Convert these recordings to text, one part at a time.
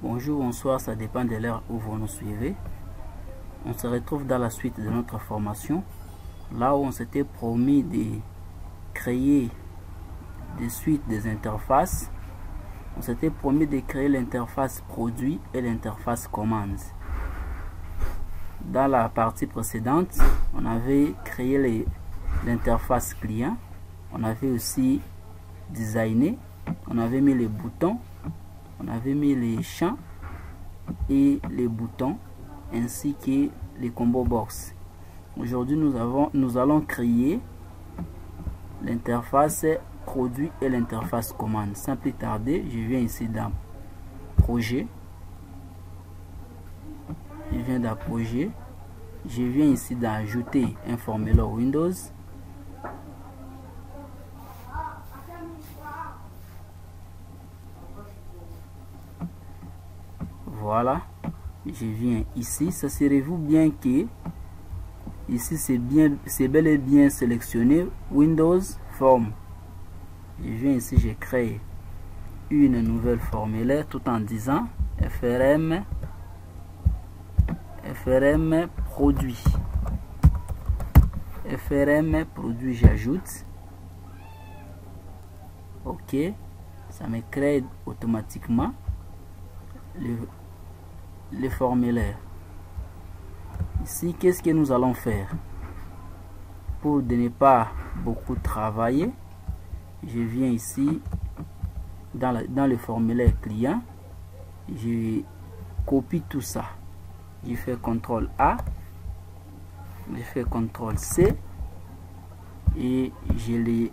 Bonjour, bonsoir, ça dépend de l'heure où vous nous suivez. On se retrouve dans la suite de notre formation, là où on s'était promis de créer des suites des interfaces. On s'était promis de créer l'interface produit et l'interface commande. Dans la partie précédente, on avait créé l'interface client. On avait aussi designé, on avait mis les boutons, on avait mis les champs et les boutons ainsi que les combo box. Aujourd'hui, nous allons créer l'interface produit et l'interface commande. Sans plus tarder, je viens ici dans projet. Je viens dans projet. Je viens ici d'ajouter un formulaire Windows. Voilà, je viens ici. S'assurez-vous bien que ici c'est bel et bien sélectionné Windows Form. Je viens ici, je crée une nouvelle formulaire tout en disant FRM produit. FRM produit, j'ajoute. Ok, ça me crée automatiquement le formulaire. Ici, qu'est-ce que nous allons faire pour ne pas beaucoup travailler? Je viens ici dans le formulaire client, je copie tout ça, je fais CTRL A, je fais CTRL C et je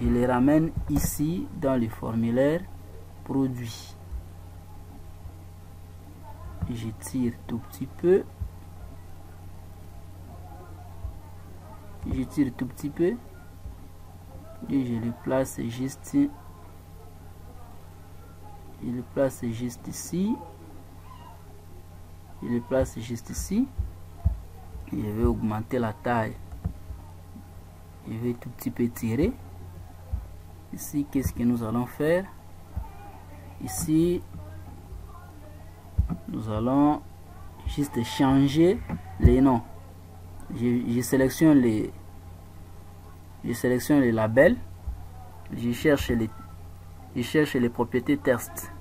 les ramène ici dans le formulaire produit. Je tire tout petit peu, et je le place juste, ici, je vais augmenter la taille, je vais tout petit peu tirer. Ici, qu'est-ce que nous allons faire? Ici, nous allons juste changer les noms. Je sélectionne les labels. Je cherche les propriétés texte.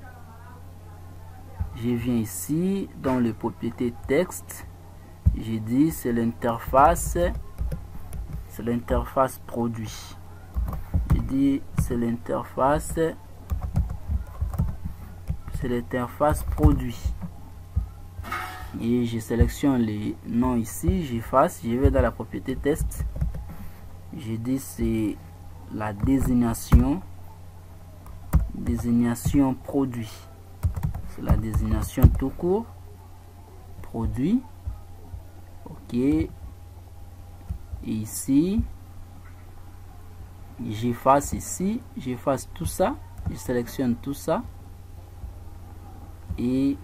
Je viens ici dans les propriétés texte. Je dis c'est l'interface produit. Je dis c'est l'interface produit. Et je sélectionne les noms ici, j'efface, je vais dans la propriété texte, je dis c'est la désignation produit, c'est la désignation tout court produit. Ok, et ici j'efface, j'efface tout ça, je sélectionne tout ça et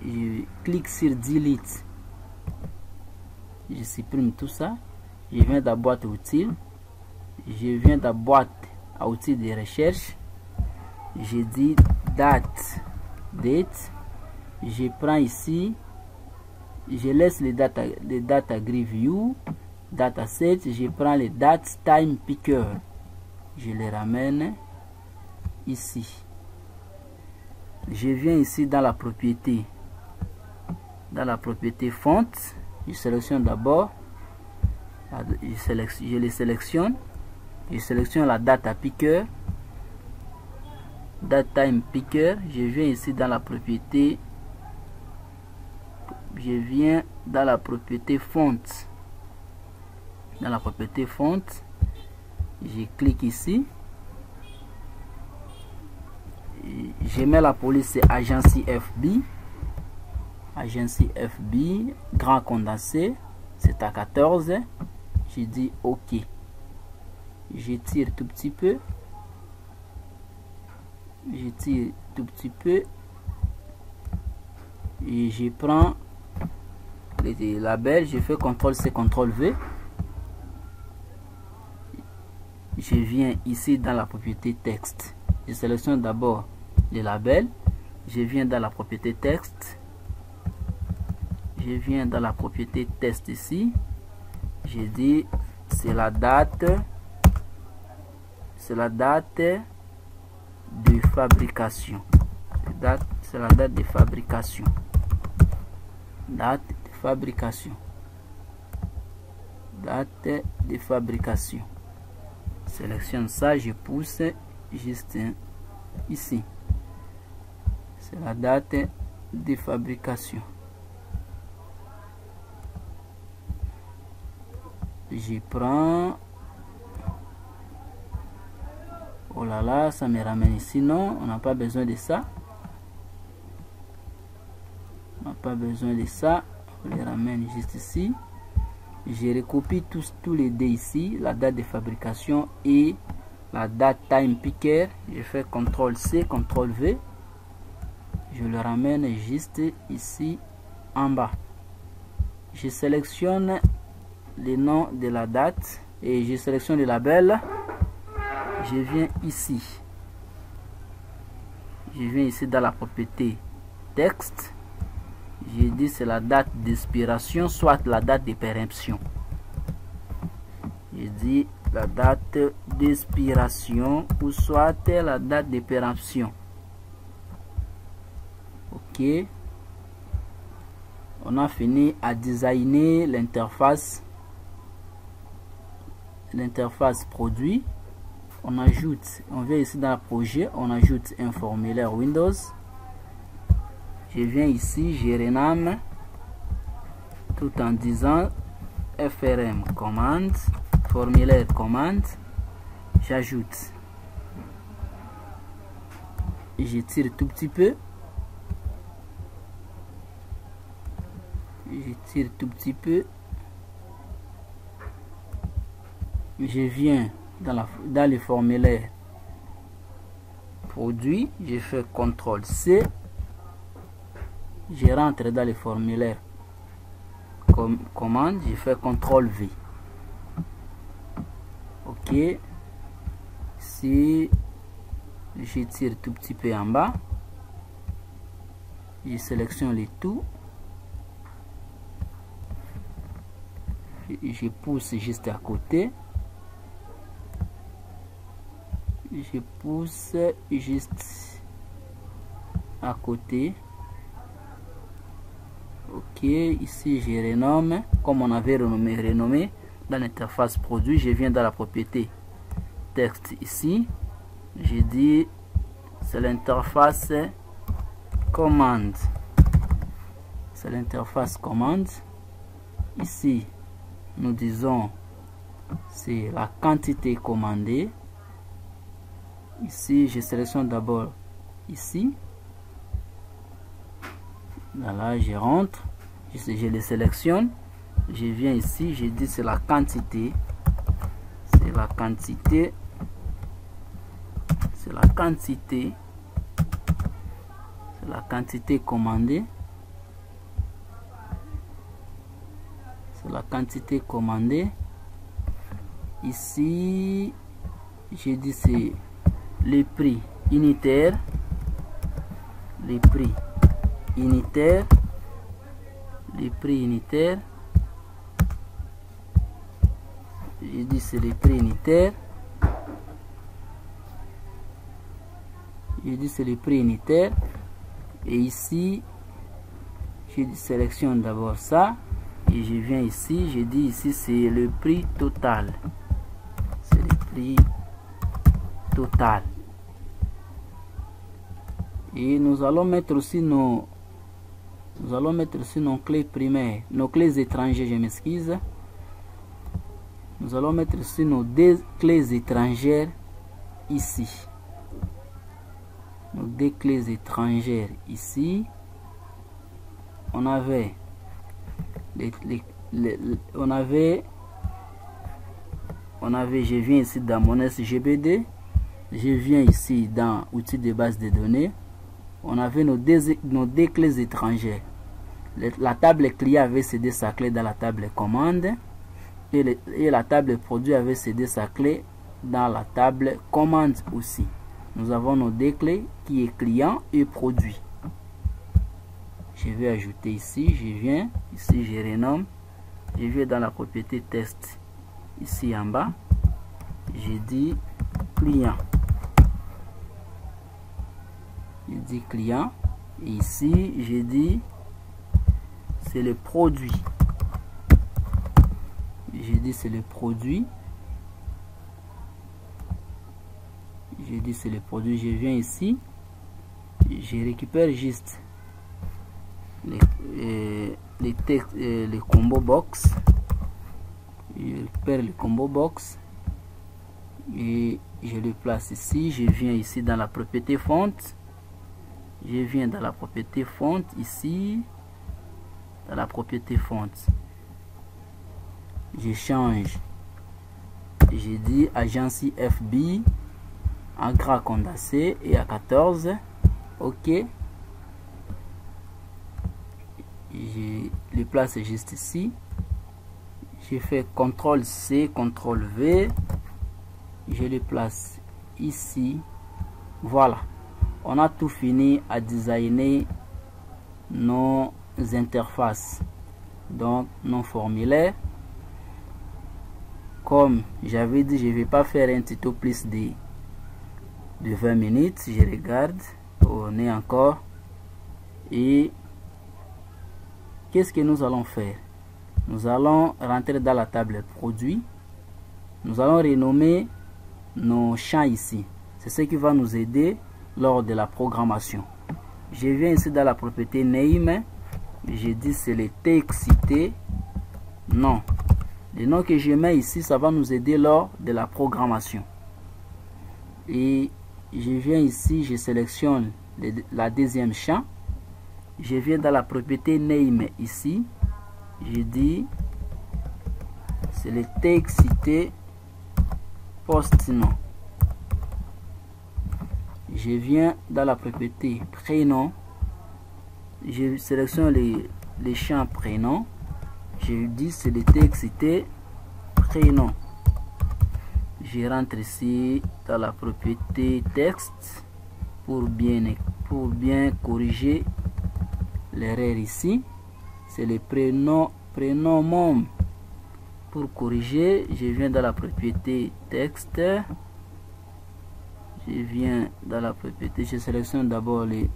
je clique sur delete, je supprime tout ça. Je viens dans boîte outils, je viens dans boîte à outils de recherche, je dis date, je prends ici, je laisse les data grid view, dataset, je prends les dates time picker, je les ramène ici. Je viens ici dans la propriété font, je sélectionne d'abord, je les sélectionne, je sélectionne la data picker, date time picker. Je viens ici dans la propriété, font, je clique ici, je mets la police agence FB, grand condensé, c'est à 14. Je dis OK. Je tire tout petit peu. Et je prends les labels, je fais CTRL-C, CTRL-V. Je viens ici dans la propriété texte. Je sélectionne d'abord les labels. je viens dans la propriété texte, je viens dans la propriété test ici, je dis c'est la date de fabrication, c'est la date de fabrication, date de fabrication. Sélectionne ça, je pousse juste ici, c'est la date de fabrication. Je prends, oh là là, ça me ramène ici. Non, on n'a pas besoin de ça, on n'a pas besoin de ça, on les ramène juste ici. Je recopie tous les deux ici, la date de fabrication et la date time picker. Je fais CTRL C, CTRL V, je le ramène juste ici en bas. Je sélectionne le nom de la date et je sélectionne le label. Je viens ici, dans la propriété texte, je dis c'est la date d'expiration soit la date de péremption. Je dis la date d'expiration ou soit la date de péremption. Ok, on a fini à designer l'interface produit. On ajoute, on vient ici dans le projet, on ajoute un formulaire Windows. Je viens ici, je renomme tout en disant FRM commande, formulaire commande. J'ajoute, je tire tout petit peu, je viens dans le formulaire produit, je fais CTRL C, je rentre dans le formulaire commande, je fais CTRL V. Ok, si je tire tout petit peu en bas, je sélectionne le tout, je pousse juste à côté, je pousse juste à côté. Ok, ici je renomme comme on avait renommé dans l'interface produit. Je viens dans la propriété texte ici, je dis c'est l'interface commande, c'est l'interface commande. Ici nous disons c'est la quantité commandée. Ici je sélectionne d'abord ici, là je rentre, je les sélectionne, je viens ici, je dis c'est la quantité, c'est la quantité commandée, c'est la quantité commandée. Ici je dis c'est le prix unitaire, je dis c'est le prix unitaire, et ici je sélectionne d'abord ça et je viens ici, je dis ici c'est le prix total, et nous allons mettre aussi nos clés primaires, nos clés étrangères, je m'excuse. Nous allons mettre aussi nos deux clés étrangères ici. Nos deux clés étrangères ici. On avait je viens ici dans mon SGBD, je viens ici dans outils de base de données. On avait nos deux clés étrangères. La table client avait cédé sa clé dans la table commande et la table produit avait cédé sa clé dans la table commande aussi. Nous avons nos deux clés qui est client et produit. Je vais ajouter ici, je viens ici, je renomme, je vais dans la propriété test ici en bas, je dis client, je dis client, et ici je dis c'est le produit, je dis c'est le produit, je dis c'est le produit, je viens ici, je récupère juste les textes, les combo box, je récupère le combo box et je le place ici. Je viens ici dans la propriété font, je viens dans la propriété font ici, dans la propriété font, je change, j'ai dit agence FB en gras condensé et à 14. OK, je le place juste ici, je fais CTRL C, CTRL V, je le place ici. Voilà, on a tout fini à designer nos interfaces, donc nos formulaires. Comme j'avais dit, je ne vais pas faire un tuto plus de 20 minutes. Je regarde, on est encore. Et qu'est-ce que nous allons faire? Nous allons rentrer dans la table produit. Nous allons renommer nos champs ici. C'est ce qui va nous aider lors de la programmation. Je viens ici dans la propriété name. Je dis c'est le TXT. Non. Le nom que je mets ici, ça va nous aider lors de la programmation. Et je viens ici, je sélectionne la deuxième champ. Je viens dans la propriété name ici. Je dis c'est le TXT post nom. Je viens dans la propriété prénom. Je sélectionne les champs prénom. Je dis c'est le TXT prénom. Je rentre ici dans la propriété texte pour bien corriger l'erreur ici. C'est le prénom mom. Pour corriger, je viens dans la propriété texte. Je viens dans la propriété, je sélectionne d'abord les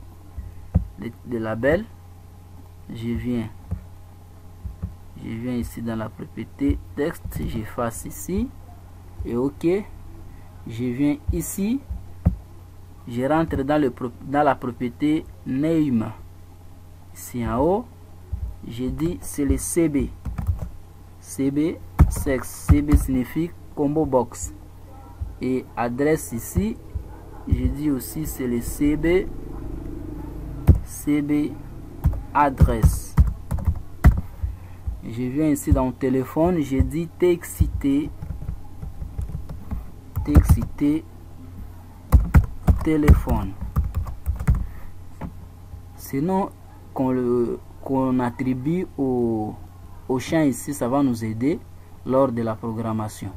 labels. Je viens ici dans la propriété texte, j'efface ici et OK. Je viens ici, je rentre dans la propriété name ici en haut. Je dis c'est le CB. CB signifie combo box. Et adresse ici, je dis aussi c'est le CB adresse. Je viens ici dans le téléphone, je dis TXT téléphone. Sinon qu'on attribue au champ ici, ça va nous aider lors de la programmation.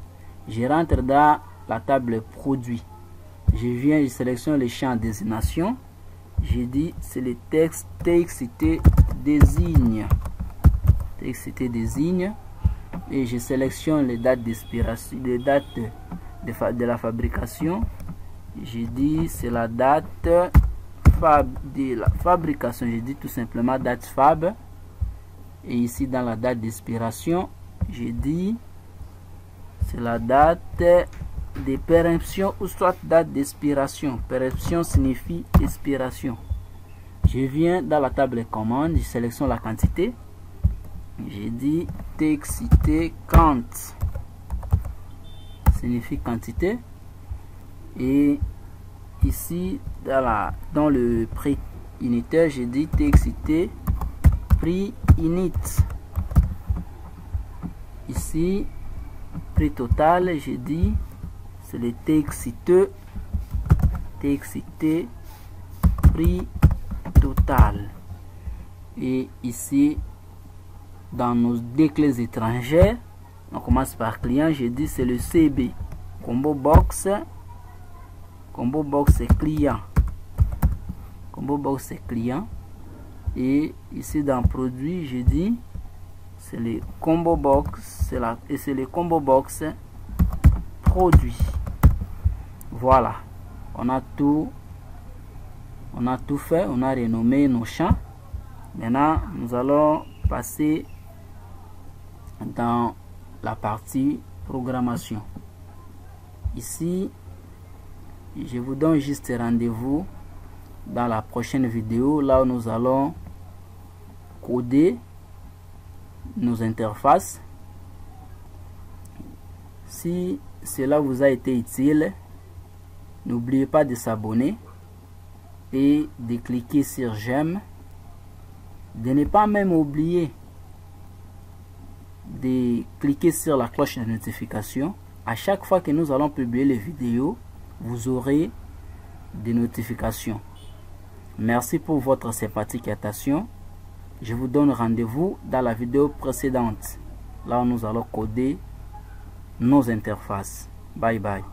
Je rentre dans la table produit. Je viens, je sélectionne le champ désignation. Je dis c'est le texte TXT désigne. TXT désigne. Et je sélectionne les dates d'expiration, les dates de la fabrication. Je dis c'est la date de la fabrication. Je dis tout simplement date fab. Et ici dans la date d'expiration, je dis c'est la date de péremption ou soit date d'expiration. Péremption signifie expiration. Je viens dans la table commande, je sélectionne la quantité. Je dis TXT quant signifie quantité. Et ici dans le prix unitaire, je dis TXT prix unit. Ici prix total, je dis c'est le TXT prix total. Et ici dans nos deux clés étrangères, on commence par client, je dis c'est le CB combo box client. Combo box client. Et ici dans produit, j'ai dit c'est les combo box, c'est les combo box produits. Voilà, on a tout fait, on a renommé nos champs. Maintenant nous allons passer dans la partie programmation. Ici je vous donne juste rendez-vous dans la prochaine vidéo, là où nous allons coder nos interfaces. Si cela vous a été utile, n'oubliez pas de s'abonner et de cliquer sur j'aime, de ne pas même oublier de cliquer sur la cloche de notification. À chaque fois que nous allons publier les vidéos, vous aurez des notifications. Merci pour votre sympathique attention. Je vous donne rendez-vous dans la vidéo précédente, là où nous allons coder nos interfaces. Bye bye.